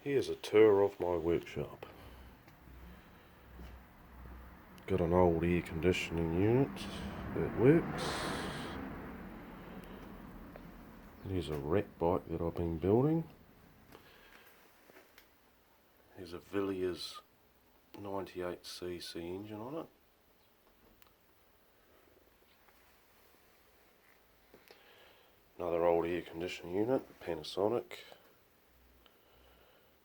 Here's a tour of my workshop. Got an old air conditioning unit that works. Here's a rat bike that I've been building. There's a Villiers 98cc engine on it. Another old air conditioning unit, Panasonic.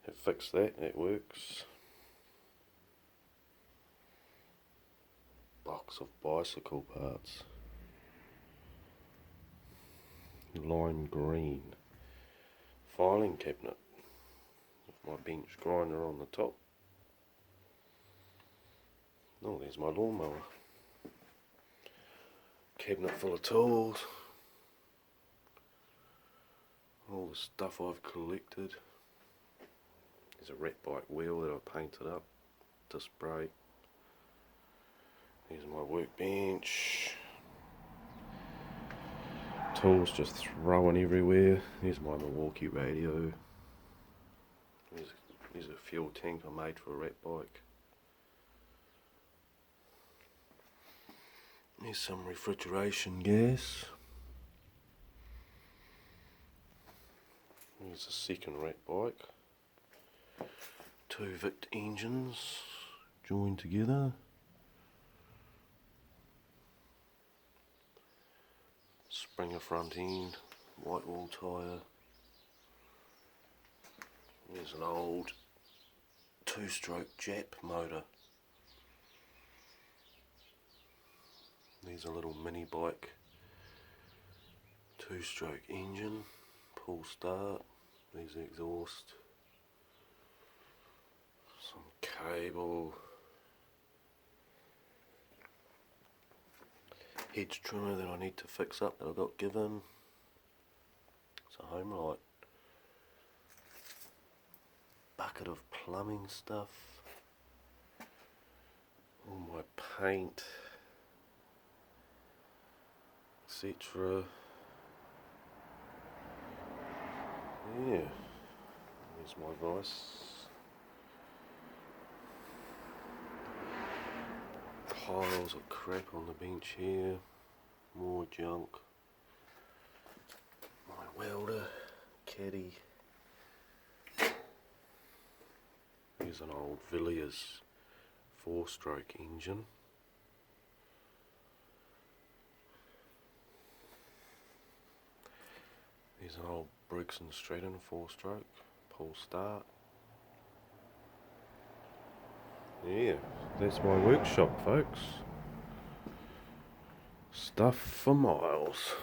Have fixed that, that works. Box of bicycle parts. Lime green. Filing cabinet. With my bench grinder on the top. Oh, there's my lawnmower. Cabinet full of tools. All the stuff I've collected. There's a rat bike wheel that I painted up. Disc brake. Here's my workbench. Tools just thrown everywhere. There's my Milwaukee radio. There's a fuel tank I made for a rat bike. There's some refrigeration gas. There's a second rat bike. Two Vict engines joined together. Springer front end, white wall tyre. There's an old two-stroke Jap motor. There's a little mini bike, two-stroke engine, pull start. There's the exhaust. Some cable. Hedge trimmer that I need to fix up that I got given. It's a home light. Bucket of plumbing stuff. All my paint, etc. Yeah, there's my vice. Piles of crap on the bench here. More junk. My welder, caddy. Here's an old Villiers 4-stroke engine. There's an old Briggs & Stratton 4-stroke, pull start. Yeah, that's my workshop, folks. Stuff for miles.